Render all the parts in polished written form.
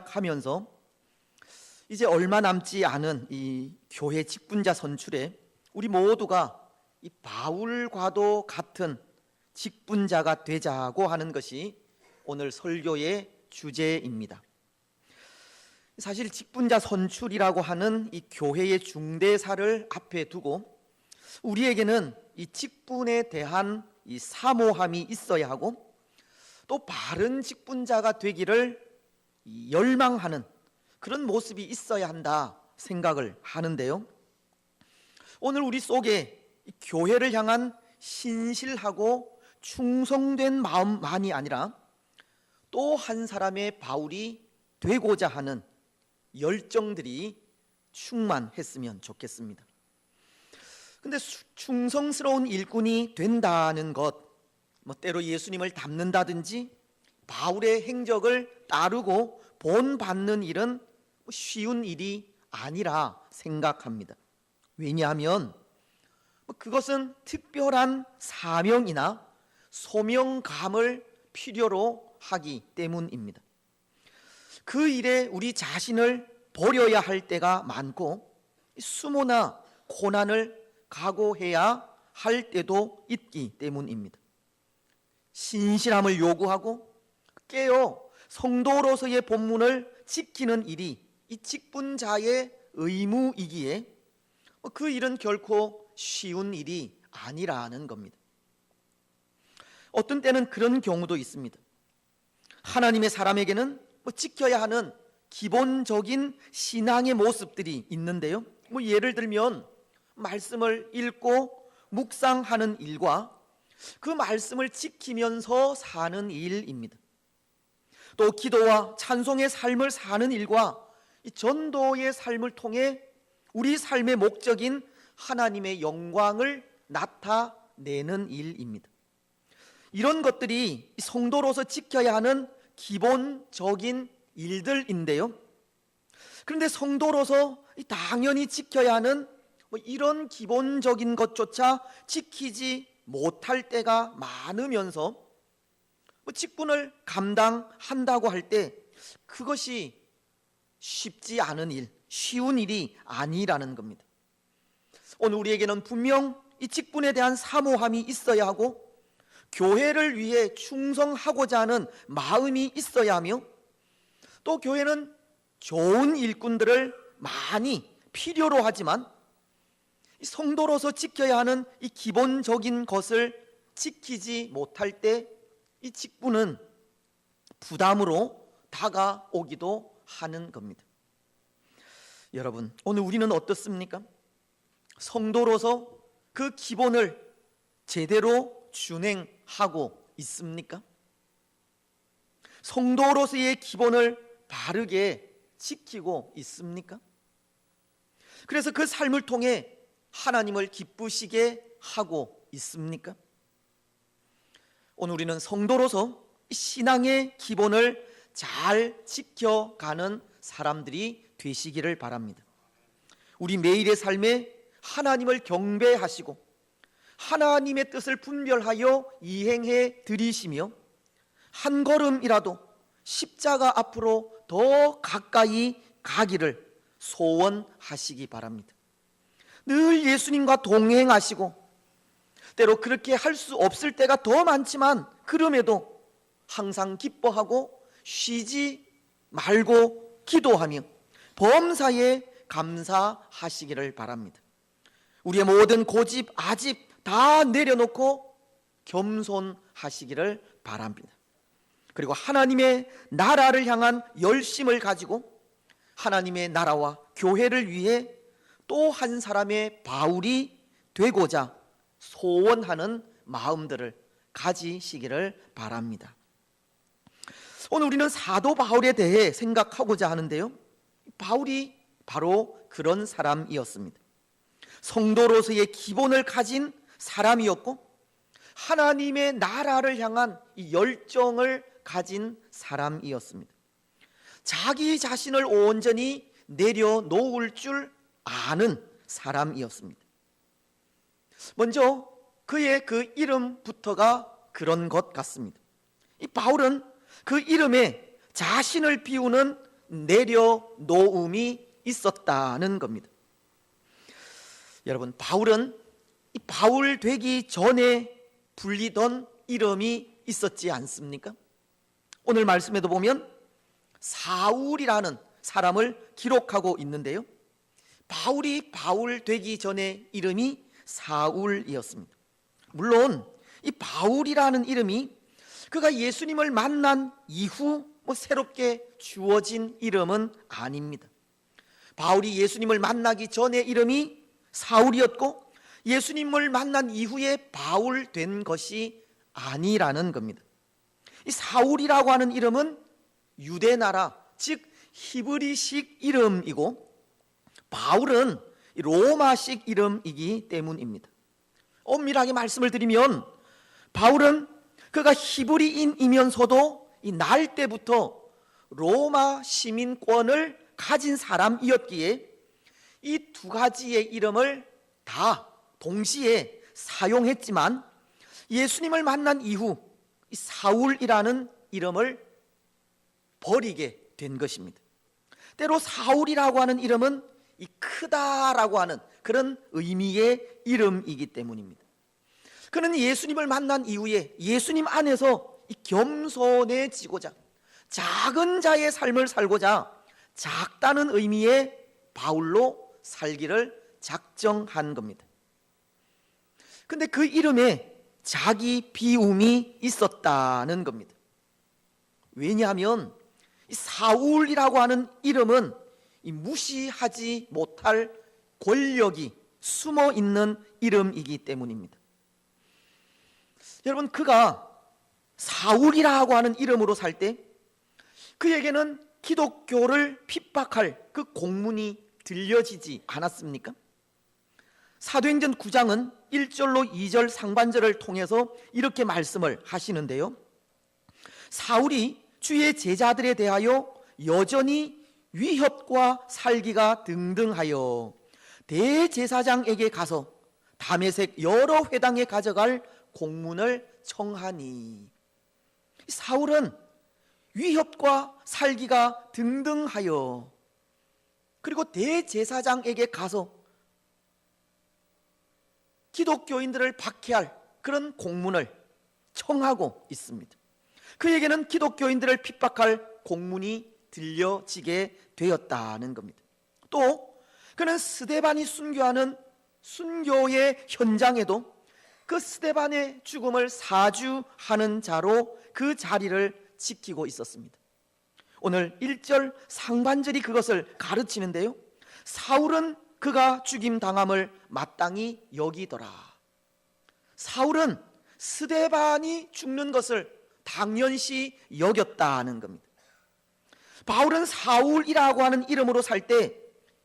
하면서 이제 얼마 남지 않은 이 교회 직분자 선출에 우리 모두가 이 바울과도 같은 직분자가 되자고 하는 것이 오늘 설교의 주제입니다. 사실 직분자 선출이라고 하는 이 교회의 중대사를 앞에 두고 우리에게는 이 직분에 대한 이 사모함이 있어야 하고 또 바른 직분자가 되기를 열망하는 그런 모습이 있어야 한다 생각을 하는데요. 오늘 우리 속에 교회를 향한 신실하고 충성된 마음만이 아니라 또 한 사람의 바울이 되고자 하는 열정들이 충만했으면 좋겠습니다. 근데 충성스러운 일꾼이 된다는 것, 때로 예수님을 닮는다든지 바울의 행적을 따르고 본받는 일은 쉬운 일이 아니라 생각합니다. 왜냐하면 그것은 특별한 사명이나 소명감을 필요로 하기 때문입니다. 그 일에 우리 자신을 버려야 할 때가 많고 수모나 고난을 각오해야 할 때도 있기 때문입니다. 신실함을 요구하고 깨어 성도로서의 본분을 지키는 일이 이 직분자의 의무이기에 그 일은 결코 쉬운 일이 아니라는 겁니다. 어떤 때는 그런 경우도 있습니다. 하나님의 사람에게는 지켜야 하는 기본적인 신앙의 모습들이 있는데요. 예를 들면 말씀을 읽고 묵상하는 일과 그 말씀을 지키면서 사는 일입니다. 또 기도와 찬송의 삶을 사는 일과 이 전도의 삶을 통해 우리 삶의 목적인 하나님의 영광을 나타내는 일입니다. 이런 것들이 성도로서 지켜야 하는 기본적인 일들인데요. 그런데 성도로서 당연히 지켜야 하는 이런 기본적인 것조차 지키지 못할 때가 많으면서 직분을 감당한다고 할 때 그것이 쉽지 않은 일, 쉬운 일이 아니라는 겁니다. 오늘 우리에게는 분명 이 직분에 대한 사모함이 있어야 하고 교회를 위해 충성하고자 하는 마음이 있어야 하며 또 교회는 좋은 일꾼들을 많이 필요로 하지만 성도로서 지켜야 하는 이 기본적인 것을 지키지 못할 때 이 직분은 부담으로 다가오기도 하는 겁니다. 여러분, 오늘 우리는 어떻습니까? 성도로서 그 기본을 제대로 준행하고 있습니까? 성도로서의 기본을 바르게 지키고 있습니까? 그래서 그 삶을 통해 하나님을 기쁘시게 하고 있습니까? 오늘 우리는 성도로서 신앙의 기본을 잘 지켜가는 사람들이 되시기를 바랍니다. 우리 매일의 삶에 하나님을 경배하시고 하나님의 뜻을 분별하여 이행해 드리시며 한 걸음이라도 십자가 앞으로 더 가까이 가기를 소원하시기 바랍니다. 늘 예수님과 동행하시고 때로 그렇게 할 수 없을 때가 더 많지만 그럼에도 항상 기뻐하고 쉬지 말고 기도하며 범사에 감사하시기를 바랍니다. 우리의 모든 고집, 아집 다 내려놓고 겸손하시기를 바랍니다. 그리고 하나님의 나라를 향한 열심을 가지고 하나님의 나라와 교회를 위해 또 한 사람의 바울이 되고자 소원하는 마음들을 가지시기를 바랍니다. 오늘 우리는 사도 바울에 대해 생각하고자 하는데요. 바울이 바로 그런 사람이었습니다. 성도로서의 기본을 가진 사람이었고 하나님의 나라를 향한 이 열정을 가진 사람이었습니다. 자기 자신을 온전히 내려놓을 줄 아는 사람이었습니다. 먼저 그의 그 이름부터가 그런 것 같습니다. 이 바울은 그 이름에 자신을 비우는 내려놓음이 있었다는 겁니다. 여러분, 바울은 이 바울 되기 전에 불리던 이름이 있었지 않습니까? 오늘 말씀에도 보면 사울이라는 사람을 기록하고 있는데요, 바울이 바울 되기 전에 이름이 사울이었습니다. 물론 이 바울이라는 이름이 그가 예수님을 만난 이후 새롭게 주어진 이름은 아닙니다. 바울이 예수님을 만나기 전의 이름이 사울이었고 예수님을 만난 이후에 바울 된 것이 아니라는 겁니다. 이 사울이라고 하는 이름은 유대나라, 즉 히브리식 이름이고 바울은 로마식 이름이기 때문입니다. 엄밀하게 말씀을 드리면 바울은 그가 히브리인이면서도 이 날 때부터 로마 시민권을 가진 사람이었기에 이 두 가지의 이름을 다 동시에 사용했지만 예수님을 만난 이후 이 사울이라는 이름을 버리게 된 것입니다. 때로 사울이라고 하는 이름은 이 크다라고 하는 그런 의미의 이름이기 때문입니다. 그는 예수님을 만난 이후에 예수님 안에서 이 겸손해지고자 작은 자의 삶을 살고자 작다는 의미의 바울로 살기를 작정한 겁니다. 근데 그 이름에 자기 비움이 있었다는 겁니다. 왜냐하면 이 사울이라고 하는 이름은 이 무시하지 못할 권력이 숨어 있는 이름이기 때문입니다. 여러분, 그가 사울이라고 하는 이름으로 살 때 그에게는 기독교를 핍박할 그 공문이 들려지지 않았습니까? 사도행전 9장은 1절로 2절 상반절을 통해서 이렇게 말씀을 하시는데요, 사울이 주의 제자들에 대하여 여전히 위협과 살기가 등등하여 대제사장에게 가서 다메섹 여러 회당에 가져갈 공문을 청하니, 사울은 위협과 살기가 등등하여 그리고 대제사장에게 가서 기독교인들을 박해할 그런 공문을 청하고 있습니다. 그에게는 기독교인들을 핍박할 공문이 들려지게 되었다는 겁니다. 또 그는 스데반이 순교하는 순교의 현장에도 그 스데반의 죽음을 사주하는 자로 그 자리를 지키고 있었습니다. 오늘 1절 상반절이 그것을 가르치는데요, 사울은 그가 죽임 당함을 마땅히 여기더라. 사울은 스데반이 죽는 것을 당연시 여겼다는 겁니다. 바울은 사울이라고 하는 이름으로 살 때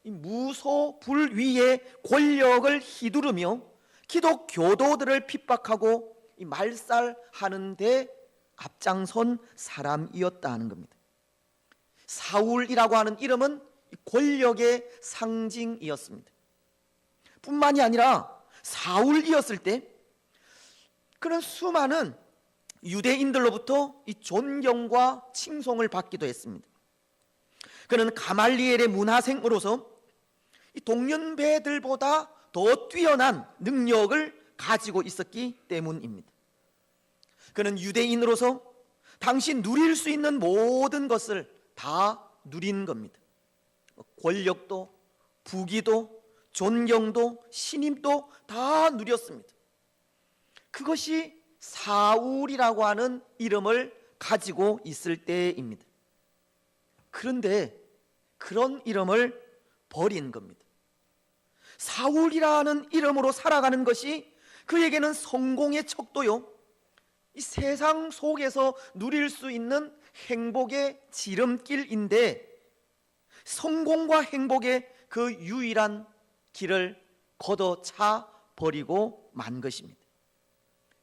무소불위의 권력을 휘두르며 기독 교도들을 핍박하고 말살하는 데 앞장선 사람이었다는 겁니다. 사울이라고 하는 이름은 권력의 상징이었습니다. 뿐만이 아니라 사울이었을 때 그는 수많은 유대인들로부터 이 존경과 칭송을 받기도 했습니다. 그는 가말리엘의 문하생으로서 이 동년배들보다 더 뛰어난 능력을 가지고 있었기 때문입니다. 그는 유대인으로서 당시 누릴 수 있는 모든 것을 다 누린 겁니다. 권력도, 부귀도, 존경도, 신임도 다 누렸습니다. 그것이 사울이라고 하는 이름을 가지고 있을 때입니다. 그런데 그런 이름을 버린 겁니다. 사울이라는 이름으로 살아가는 것이 그에게는 성공의 척도요, 이 세상 속에서 누릴 수 있는 행복의 지름길인데 성공과 행복의 그 유일한 길을 걷어차 버리고 만 것입니다.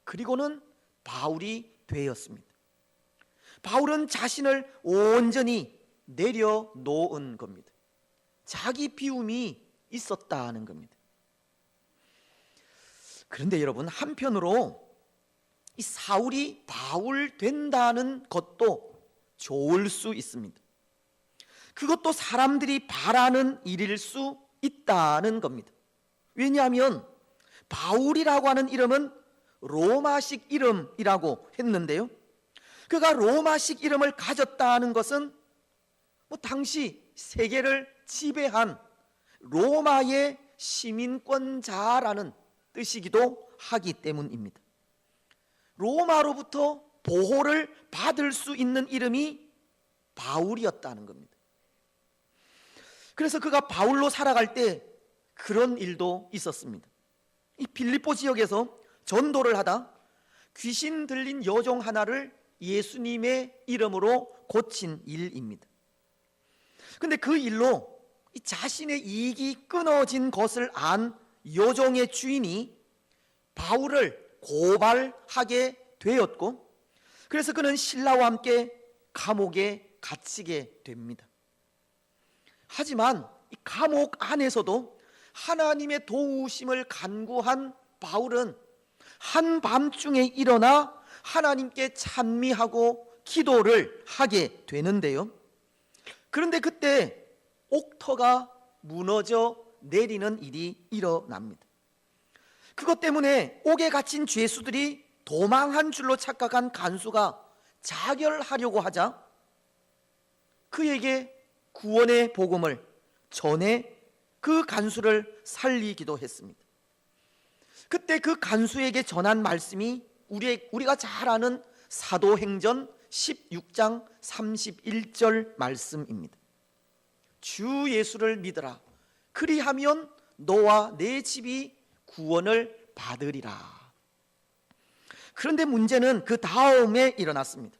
그리고는 바울이 되었습니다. 바울은 자신을 온전히 내려놓은 겁니다. 자기 비움이 있었다는 겁니다. 그런데 여러분, 한편으로 이 사울이 바울 된다는 것도 좋을 수 있습니다. 그것도 사람들이 바라는 일일 수 있다는 겁니다. 왜냐하면 바울이라고 하는 이름은 로마식 이름이라고 했는데요, 그가 로마식 이름을 가졌다는 것은 당시 세계를 지배한 로마의 시민권자라는 뜻이기도 하기 때문입니다. 로마로부터 보호를 받을 수 있는 이름이 바울이었다는 겁니다. 그래서 그가 바울로 살아갈 때 그런 일도 있었습니다. 이 빌립보 지역에서 전도를 하다 귀신 들린 여종 하나를 예수님의 이름으로 고친 일입니다. 근데 그 일로 자신의 이익이 끊어진 것을 안 여종의 주인이 바울을 고발하게 되었고, 그래서 그는 신라와 함께 감옥에 갇히게 됩니다. 하지만 이 감옥 안에서도 하나님의 도우심을 간구한 바울은 한밤중에 일어나 하나님께 찬미하고 기도를 하게 되는데요, 그런데 그때 옥터가 무너져 내리는 일이 일어납니다. 그것 때문에 옥에 갇힌 죄수들이 도망한 줄로 착각한 간수가 자결하려고 하자 그에게 구원의 복음을 전해 그 간수를 살리기도 했습니다. 그때 그 간수에게 전한 말씀이 우리가 잘 아는 사도행전 16장 31절 말씀입니다. 주 예수를 믿으라. 그리하면 너와 내 집이 구원을 받으리라. 그런데 문제는 그 다음에 일어났습니다.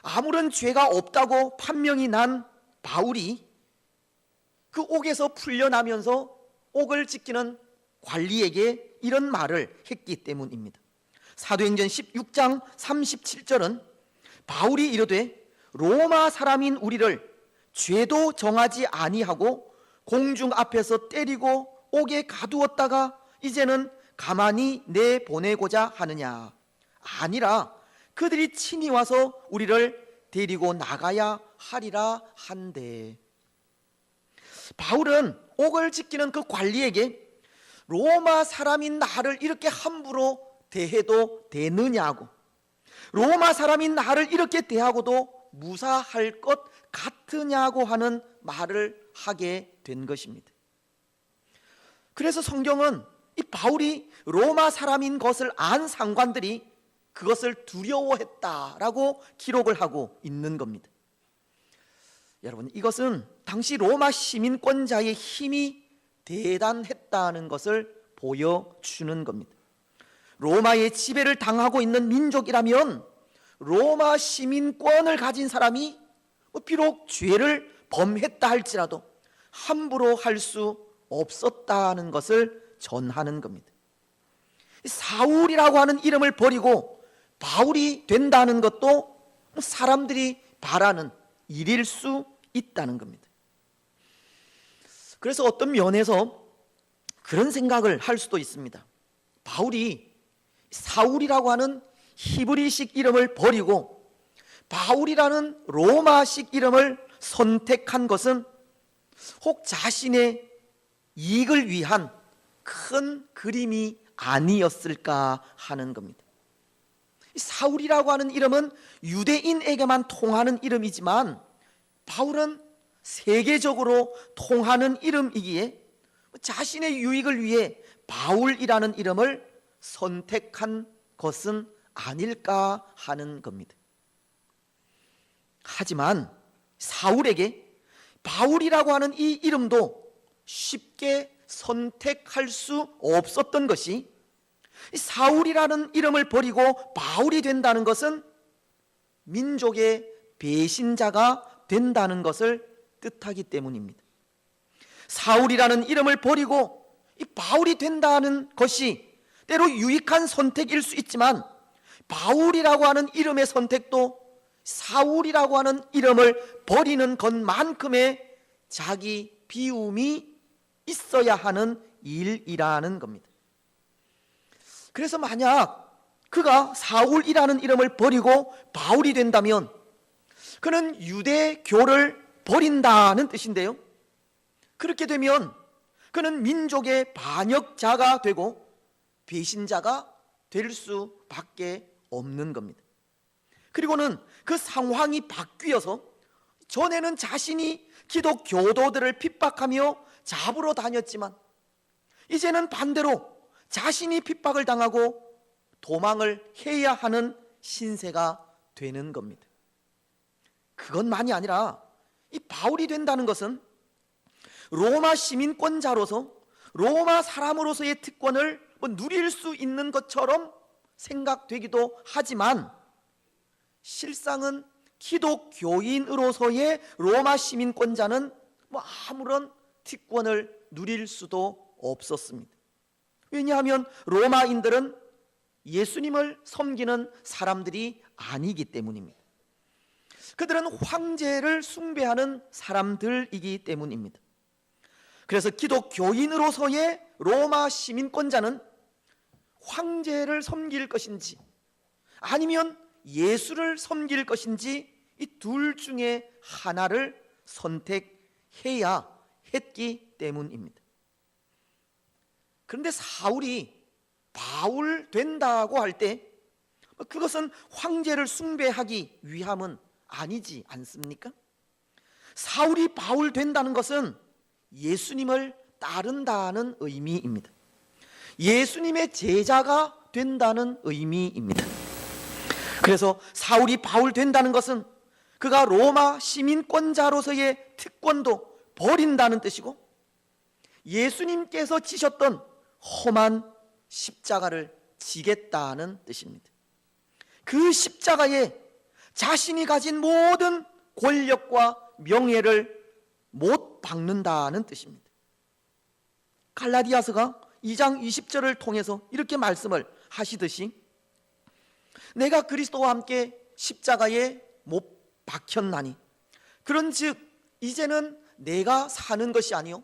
아무런 죄가 없다고 판명이 난 바울이 그 옥에서 풀려나면서 옥을 지키는 관리에게 이런 말을 했기 때문입니다. 사도행전 16장 37절은 바울이 이르되 로마 사람인 우리를 죄도 정하지 아니하고 공중 앞에서 때리고 옥에 가두었다가 이제는 가만히 내보내고자 하느냐. 아니라 그들이 친히 와서 우리를 데리고 나가야 하리라 한데. 바울은 옥을 지키는 그 관리에게 로마 사람인 나를 이렇게 함부로 대해도 되느냐고, 로마 사람인 나를 이렇게 대하고도 무사할 것 같으냐고 하는 말을 하게 된 것입니다. 그래서 성경은 이 바울이 로마 사람인 것을 안 상관들이 그것을 두려워했다라고 기록을 하고 있는 겁니다. 여러분, 이것은 당시 로마 시민권자의 힘이 대단했다는 것을 보여주는 겁니다. 로마의 지배를 당하고 있는 민족이라면 로마 시민권을 가진 사람이 비록 죄를 범했다 할지라도 함부로 할 수 없었다는 것을 전하는 겁니다. 사울이라고 하는 이름을 버리고 바울이 된다는 것도 사람들이 바라는 일일 수 있다는 겁니다. 그래서 어떤 면에서 그런 생각을 할 수도 있습니다. 바울이 사울이라고 하는 히브리식 이름을 버리고 바울이라는 로마식 이름을 선택한 것은 혹 자신의 이익을 위한 큰 그림이 아니었을까 하는 겁니다. 사울이라고 하는 이름은 유대인에게만 통하는 이름이지만 바울은 세계적으로 통하는 이름이기에 자신의 유익을 위해 바울이라는 이름을 선택한 것은 아닐까 하는 겁니다. 하지만 사울에게 바울이라고 하는 이 이름도 쉽게 선택할 수 없었던 것이, 사울이라는 이름을 버리고 바울이 된다는 것은 민족의 배신자가 된다는 것을 뜻하기 때문입니다. 사울이라는 이름을 버리고 이 바울이 된다는 것이 때로 유익한 선택일 수 있지만 바울이라고 하는 이름의 선택도 사울이라고 하는 이름을 버리는 것만큼의 자기 비움이 있어야 하는 일이라는 겁니다. 그래서 만약 그가 사울이라는 이름을 버리고 바울이 된다면 그는 유대교를 버린다는 뜻인데요, 그렇게 되면 그는 민족의 반역자가 되고 배신자가 될 수밖에 없는 겁니다. 그리고는 그 상황이 바뀌어서 전에는 자신이 기독 교도들을 핍박하며 잡으러 다녔지만 이제는 반대로 자신이 핍박을 당하고 도망을 해야 하는 신세가 되는 겁니다. 그것만이 아니라 이 바울이 된다는 것은 로마 시민권자로서 로마 사람으로서의 특권을 누릴 수 있는 것처럼 생각되기도 하지만 실상은 기독교인으로서의 로마 시민권자는 아무런 특권을 누릴 수도 없었습니다. 왜냐하면 로마인들은 예수님을 섬기는 사람들이 아니기 때문입니다. 그들은 황제를 숭배하는 사람들이기 때문입니다. 그래서 기독교인으로서의 로마 시민권자는 황제를 섬길 것인지 아니면 예수를 섬길 것인지 이 둘 중에 하나를 선택해야 했기 때문입니다. 그런데 사울이 바울 된다고 할 때 그것은 황제를 숭배하기 위함은 아니지 않습니까? 사울이 바울 된다는 것은 예수님을 따른다는 의미입니다. 예수님의 제자가 된다는 의미입니다. 그래서 사울이 바울 된다는 것은 그가 로마 시민권자로서의 특권도 버린다는 뜻이고 예수님께서 지셨던 험한 십자가를 지겠다는 뜻입니다. 그 십자가에 자신이 가진 모든 권력과 명예를 못 박는다는 뜻입니다. 갈라디아서가 2장 20절을 통해서 이렇게 말씀을 하시듯이 내가 그리스도와 함께 십자가에 못 박혔나니 그런즉 이제는 내가 사는 것이 아니요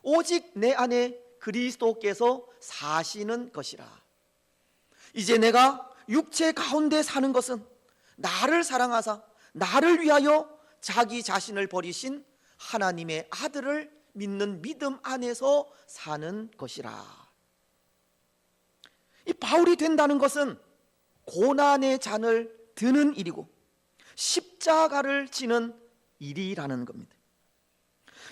오직 내 안에 그리스도께서 사시는 것이라. 이제 내가 육체 가운데 사는 것은 나를 사랑하사 나를 위하여 자기 자신을 버리신 하나님의 아들을 믿는 믿음 안에서 사는 것이라. 이 바울이 된다는 것은 고난의 잔을 드는 일이고 십자가를 지는 일이라는 겁니다.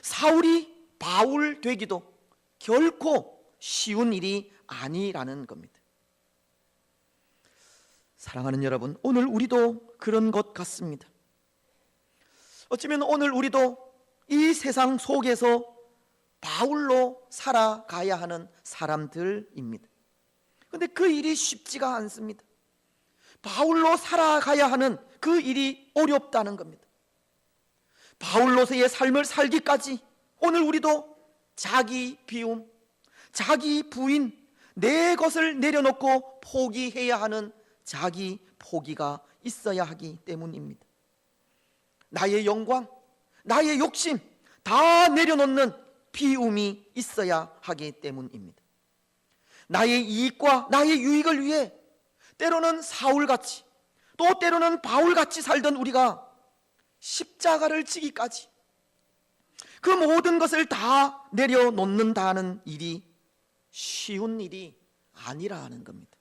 사울이 바울 되기도 결코 쉬운 일이 아니라는 겁니다. 사랑하는 여러분, 오늘 우리도 그런 것 같습니다. 어쩌면 오늘 우리도 이 세상 속에서 바울로 살아가야 하는 사람들입니다. 그런데 그 일이 쉽지가 않습니다. 바울로 살아가야 하는 그 일이 어렵다는 겁니다. 바울로서의 삶을 살기까지 오늘 우리도 자기 비움, 자기 부인, 내 것을 내려놓고 포기해야 하는 자기 포기가 있어야 하기 때문입니다. 나의 영광, 나의 욕심 다 내려놓는 비움이 있어야 하기 때문입니다. 나의 이익과 나의 유익을 위해 때로는 사울같이 또 때로는 바울같이 살던 우리가 십자가를 지기까지 그 모든 것을 다 내려놓는다는 일이 쉬운 일이 아니라는 겁니다.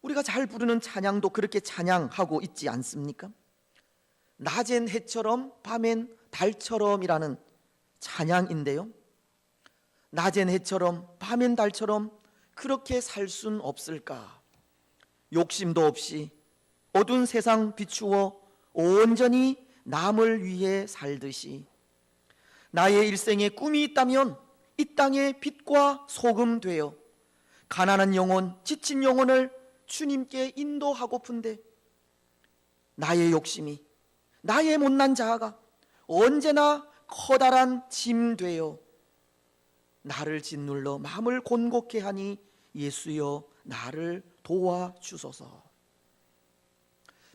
우리가 잘 부르는 찬양도 그렇게 찬양하고 있지 않습니까? 낮엔 해처럼 밤엔 달처럼이라는 찬양인데요, 낮엔 해처럼 밤엔 달처럼 그렇게 살 순 없을까? 욕심도 없이 어두운 세상 비추어 온전히 남을 위해 살듯이 나의 일생에 꿈이 있다면 이 땅의 빛과 소금 되어 가난한 영혼, 지친 영혼을 주님께 인도하고픈데 나의 욕심이, 나의 못난 자아가 언제나 커다란 짐 되어 나를 짓눌러 마음을 곤곡해 하니 예수여 나를 도와주소서.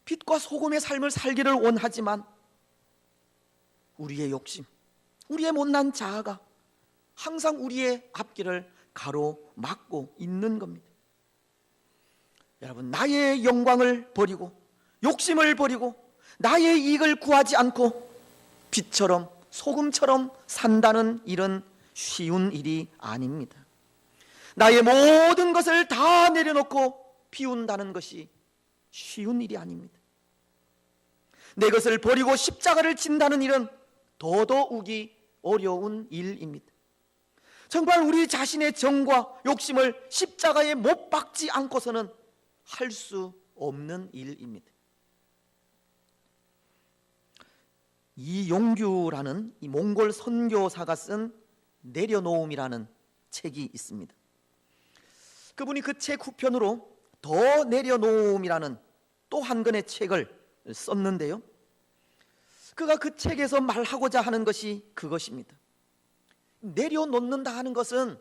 빛과 소금의 삶을 살기를 원하지만 우리의 욕심, 우리의 못난 자아가 항상 우리의 앞길을 가로막고 있는 겁니다. 여러분, 나의 영광을 버리고 욕심을 버리고 나의 이익을 구하지 않고 빛처럼 소금처럼 산다는 일은 쉬운 일이 아닙니다. 나의 모든 것을 다 내려놓고 비운다는 것이 쉬운 일이 아닙니다. 내 것을 버리고 십자가를 진다는 일은 더더욱이 어려운 일입니다. 정말 우리 자신의 정과 욕심을 십자가에 못 박지 않고서는 할 수 없는 일입니다. 이용규라는 이 몽골 선교사가 쓴 내려놓음이라는 책이 있습니다. 그분이 그 책 후편으로 더 내려놓음이라는 또 한 권의 책을 썼는데요, 그가 그 책에서 말하고자 하는 것이 그것입니다. 내려놓는다 하는 것은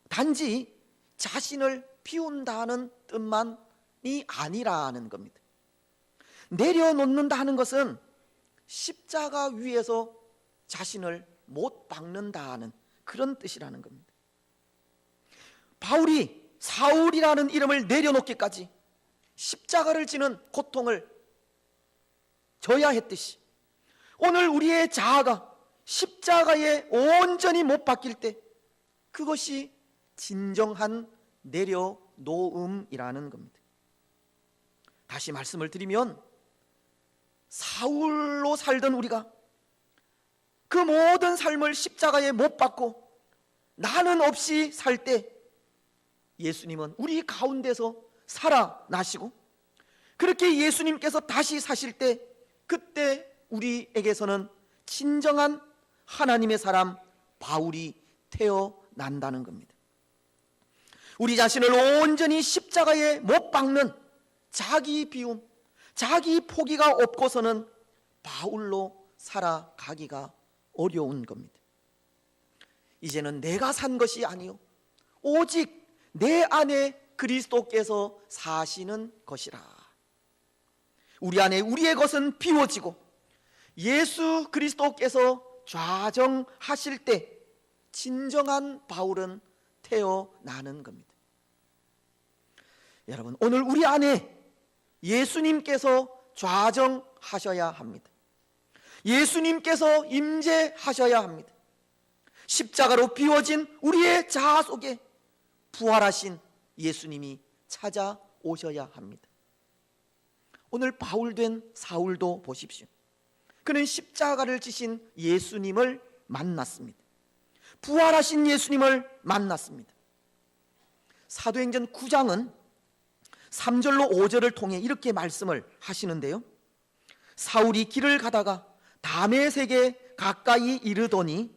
단지 자신을 비운다는 뜻만이 아니라는 겁니다. 내려놓는다 하는 것은 십자가 위에서 자신을 못 박는다는 그런 뜻이라는 겁니다. 바울이 사울이라는 이름을 내려놓기까지 십자가를 지는 고통을 져야 했듯이 오늘 우리의 자아가 십자가에 온전히 못 박힐 때 그것이 진정한 내려놓음이라는 겁니다. 다시 말씀을 드리면 사울로 살던 우리가 그 모든 삶을 십자가에 못 박고 나는 없이 살 때 예수님은 우리 가운데서 살아나시고 그렇게 예수님께서 다시 사실 때 그때 우리에게서는 진정한 하나님의 사람 바울이 태어난다는 겁니다. 우리 자신을 온전히 십자가에 못 박는 자기 비움, 자기 포기가 없고서는 바울로 살아가기가 어려운 겁니다. 이제는 내가 산 것이 아니요 오직 내 안에 그리스도께서 사시는 것이라. 우리 안에 우리의 것은 비워지고 예수 그리스도께서 좌정하실 때 진정한 바울은 태어나는 겁니다. 여러분, 오늘 우리 안에 예수님께서 좌정하셔야 합니다. 예수님께서 임재하셔야 합니다. 십자가로 비워진 우리의 자아 속에 부활하신 예수님이 찾아오셔야 합니다. 오늘 바울된 사울도 보십시오. 그는 십자가를 지신 예수님을 만났습니다. 부활하신 예수님을 만났습니다. 사도행전 9장은 3절로 5절을 통해 이렇게 말씀을 하시는데요, 사울이 길을 가다가 다메섹에 가까이 이르더니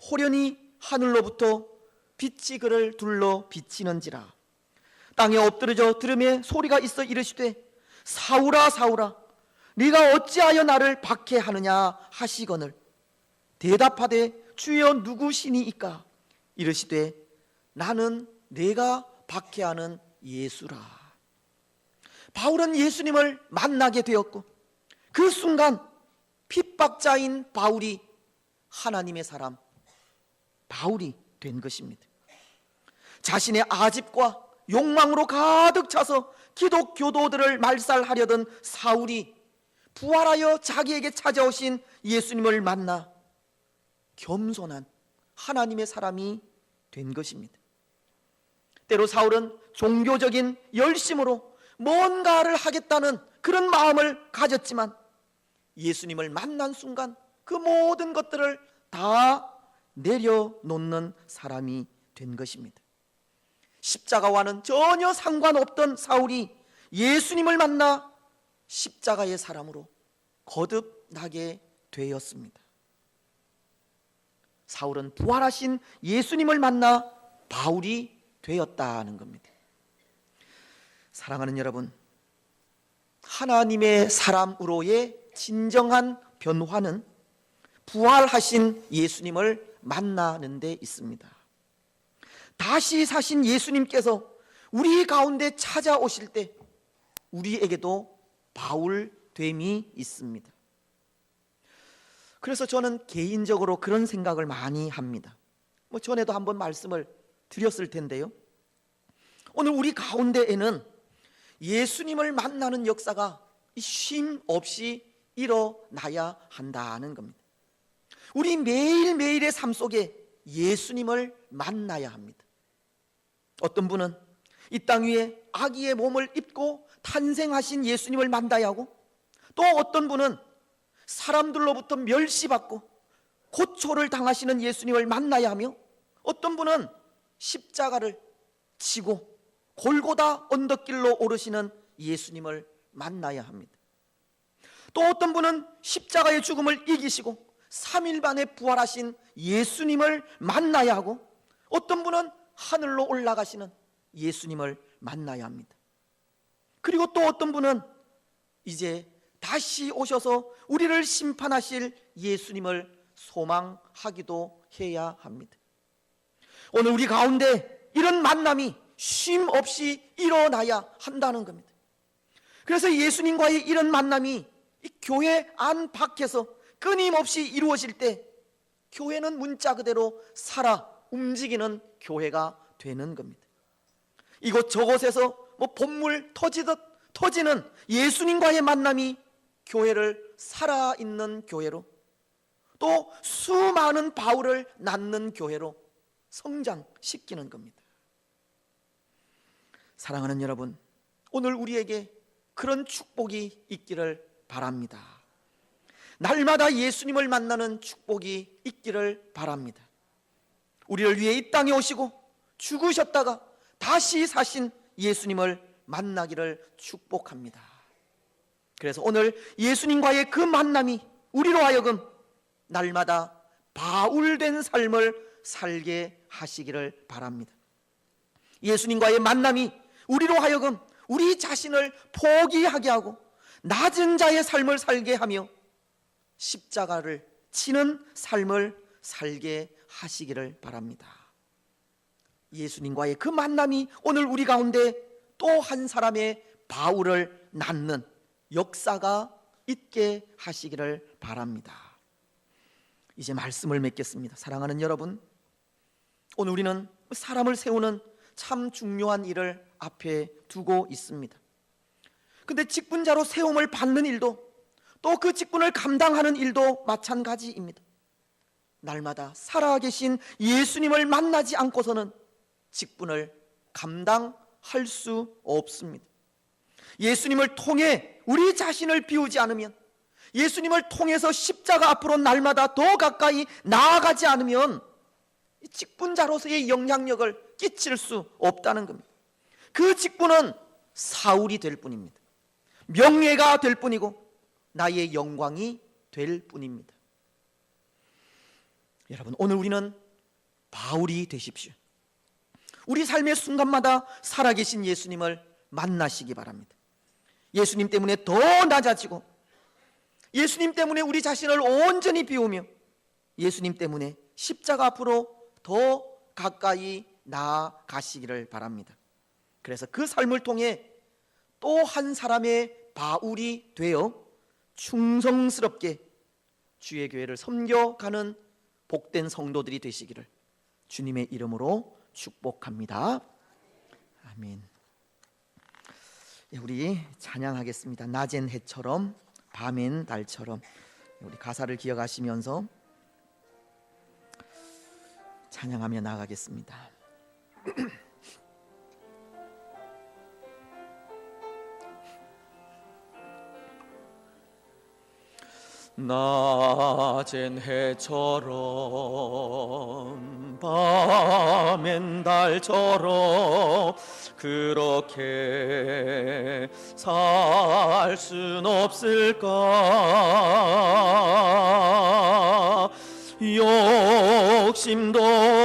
호련히 하늘로부터 빛이 그를 둘러 비치는지라. 땅에 엎드러져 들음에 소리가 있어 이르시되 사울아 사울아 네가 어찌하여 나를 박해하느냐 하시거늘 대답하되 주여 누구시니이까? 이르시되 나는 네가 박해하는 예수라. 바울은 예수님을 만나게 되었고 그 순간 핍박자인 바울이 하나님의 사람 바울이 된 것입니다. 자신의 아집과 욕망으로 가득 차서 기독 교도들을 말살하려던 사울이 부활하여 자기에게 찾아오신 예수님을 만나 겸손한 하나님의 사람이 된 것입니다. 때로 사울은 종교적인 열심으로 뭔가를 하겠다는 그런 마음을 가졌지만 예수님을 만난 순간 그 모든 것들을 다 내려놓는 사람이 된 것입니다. 십자가와는 전혀 상관없던 사울이 예수님을 만나 십자가의 사람으로 거듭나게 되었습니다. 사울은 부활하신 예수님을 만나 바울이 되었다는 겁니다. 사랑하는 여러분, 하나님의 사람으로의 진정한 변화는 부활하신 예수님을 만나는 데 있습니다. 다시 사신 예수님께서 우리 가운데 찾아오실 때 우리에게도 바울됨이 있습니다. 그래서 저는 개인적으로 그런 생각을 많이 합니다. 전에도 한번 말씀을 드렸을 텐데요, 오늘 우리 가운데에는 예수님을 만나는 역사가 쉼 없이 일어나야 한다는 겁니다. 우리 매일매일의 삶 속에 예수님을 만나야 합니다. 어떤 분은 이 땅 위에 아기의 몸을 입고 탄생하신 예수님을 만나야 하고, 또 어떤 분은 사람들로부터 멸시받고 고초를 당하시는 예수님을 만나야 하며, 어떤 분은 십자가를 지고 골고다 언덕길로 오르시는 예수님을 만나야 합니다. 또 어떤 분은 십자가의 죽음을 이기시고 3일 만에 부활하신 예수님을 만나야 하고, 어떤 분은 하늘로 올라가시는 예수님을 만나야 합니다. 그리고 또 어떤 분은 이제 다시 오셔서 우리를 심판하실 예수님을 소망하기도 해야 합니다. 오늘 우리 가운데 이런 만남이 쉼 없이 일어나야 한다는 겁니다. 그래서 예수님과의 이런 만남이 이 교회 안팎에서 끊임없이 이루어질 때 교회는 문자 그대로 살아 움직이는 교회가 되는 겁니다. 이곳저곳에서 봇물 터지듯 터지는 예수님과의 만남이 교회를 살아있는 교회로, 또 수많은 바울을 낳는 교회로 성장시키는 겁니다. 사랑하는 여러분, 오늘 우리에게 그런 축복이 있기를 바랍니다. 날마다 예수님을 만나는 축복이 있기를 바랍니다. 우리를 위해 이 땅에 오시고 죽으셨다가 다시 사신 예수님을 만나기를 축복합니다. 그래서 오늘 예수님과의 그 만남이 우리로 하여금 날마다 바울된 삶을 살게 하시기를 바랍니다. 예수님과의 만남이 우리로 하여금 우리 자신을 포기하게 하고 낮은 자의 삶을 살게 하며 십자가를 지는 삶을 살게 하시기를 바랍니다. 예수님과의 그 만남이 오늘 우리 가운데 또 한 사람의 바울을 낳는 역사가 있게 하시기를 바랍니다. 이제 말씀을 맺겠습니다. 사랑하는 여러분, 오늘 우리는 사람을 세우는 참 중요한 일을 앞에 두고 있습니다. 근데 직분자로 세움을 받는 일도, 또 그 직분을 감당하는 일도 마찬가지입니다. 날마다 살아계신 예수님을 만나지 않고서는 직분을 감당할 수 없습니다. 예수님을 통해 우리 자신을 비우지 않으면, 예수님을 통해서 십자가 앞으로 날마다 더 가까이 나아가지 않으면 직분자로서의 영향력을 끼칠 수 없다는 겁니다. 그 직분은 사울이 될 뿐입니다. 명예가 될 뿐이고 나의 영광이 될 뿐입니다. 여러분, 오늘 우리는 바울이 되십시오. 우리 삶의 순간마다 살아계신 예수님을 만나시기 바랍니다. 예수님 때문에 더 낮아지고, 예수님 때문에 우리 자신을 온전히 비우며, 예수님 때문에 십자가 앞으로 더 가까이 나아가시기를 바랍니다. 그래서 그 삶을 통해 또 한 사람의 바울이 되어 충성스럽게 주의 교회를 섬겨가는 복된 성도들이 되시기를 주님의 이름으로 축복합니다. 아멘. 우리 찬양하겠습니다. 낮엔 해처럼 밤엔 달처럼. 우리 가사를 기억하시면서 찬양하며 나아가겠습니다. 낮엔 해처럼 밤엔 달처럼 그렇게 살 순 없을까? 욕심도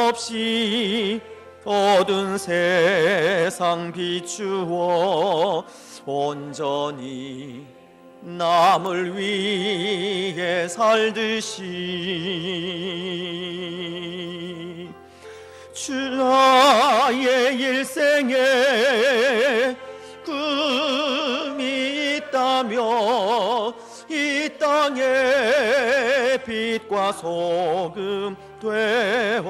없이 어두운 세상 비추어 온전히 남을 위해 살듯이 주 나의 일생에 꿈이 있다며 이 땅에 빛과 소금 되어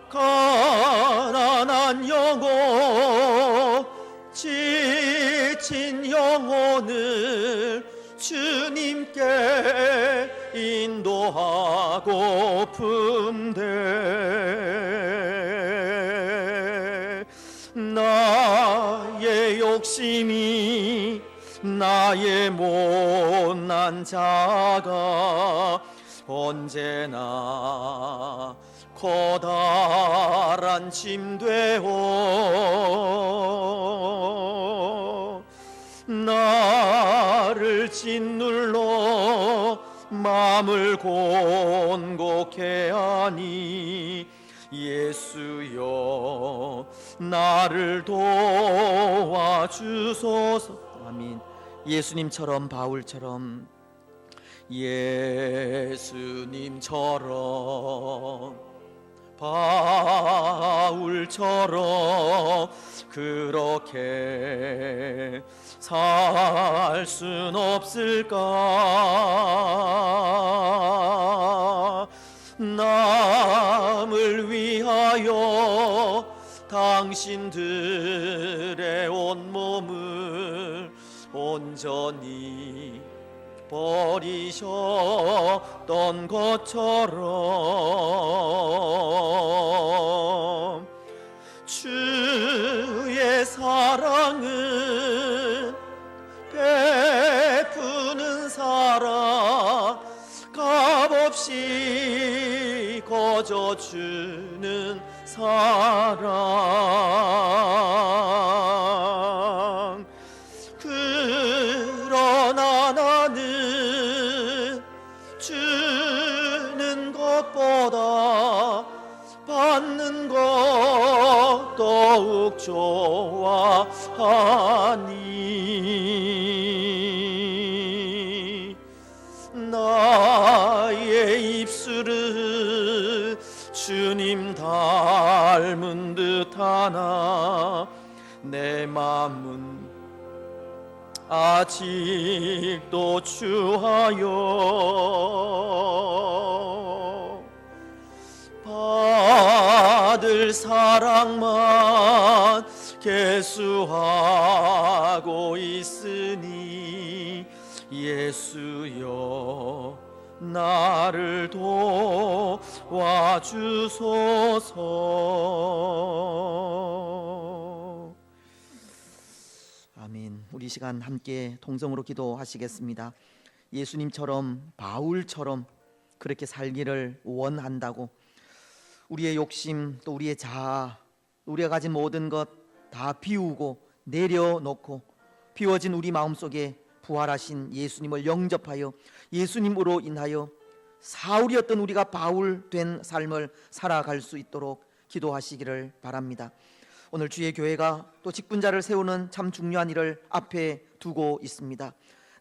가난한 영혼 갇힌 영혼을 주님께 인도하고픈데 나의 욕심이 나의 못난 자가 언제나 커다란 짐 되어 나를 짓눌러 마음을 곤곡해 하니 예수여 나를 도와주소서. 아멘. 예수님처럼 바울처럼 예수님처럼 바울처럼 그렇게 살 순 없을까? 남을 위하여 당신들의 온몸을 온전히 버리셨던 것처럼 주의 사랑은 베푸는 사랑, 값없이 거저주는 사랑. 그러나 나는 주는 것보다 받는 것 더욱 좋아하니 나의 입술은 주님 닮은 듯하나 내 마음은 아직도 추하여 받을 사랑만 계수하고 있으니 예수여 나를 도와주소서. 아멘. 우리 시간 함께 동성으로 기도하시겠습니다. 예수님처럼 바울처럼 그렇게 살기를 원한다고 우리의 욕심 또 우리의 자아, 우리가 가진 모든 것 다 비우고 내려놓고 비워진 우리 마음속에 부활하신 예수님을 영접하여 예수님으로 인하여 사울이었던 우리가 바울 된 삶을 살아갈 수 있도록 기도하시기를 바랍니다. 오늘 주의 교회가 또 직분자를 세우는 참 중요한 일을 앞에 두고 있습니다.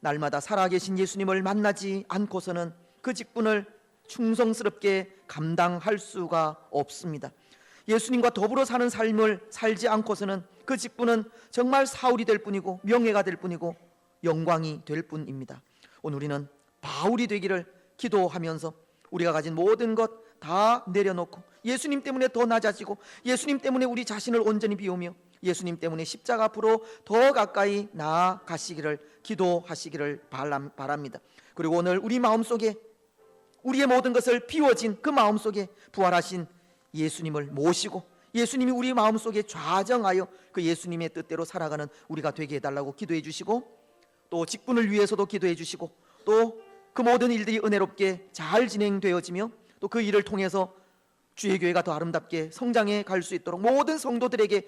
날마다 살아계신 예수님을 만나지 않고서는 그 직분을 충성스럽게 감당할 수가 없습니다. 예수님과 더불어 사는 삶을 살지 않고서는 그 직분은 정말 사울이 될 뿐이고 명예가 될 뿐이고 영광이 될 뿐입니다. 오늘 우리는 바울이 되기를 기도하면서 우리가 가진 모든 것 다 내려놓고 예수님 때문에 더 낮아지고 예수님 때문에 우리 자신을 온전히 비우며 예수님 때문에 십자가 앞으로 더 가까이 나아가시기를 기도하시기를 바랍니다. 그리고 오늘 우리 마음속에 우리의 모든 것을 비워진 그 마음속에 부활하신 예수님을 모시고 예수님이 우리 마음속에 좌정하여 그 예수님의 뜻대로 살아가는 우리가 되게 해달라고 기도해 주시고 또 직분을 위해서도 기도해 주시고 또 그 모든 일들이 은혜롭게 잘 진행되어지며 또 그 일을 통해서 주의 교회가 더 아름답게 성장해 갈 수 있도록 모든 성도들에게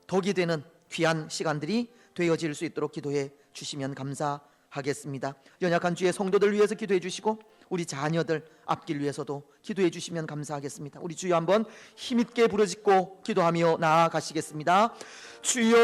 덕이 되는 귀한 시간들이 되어질 수 있도록 기도해 주시면 감사하겠습니다. 연약한 주의 성도들 위해서 기도해 주시고 우리 자녀들 앞길 위해서도 기도해 주시면 감사하겠습니다. 우리 주여 한번 힘있게 부르짖고 기도하며 나아가시겠습니다. 주여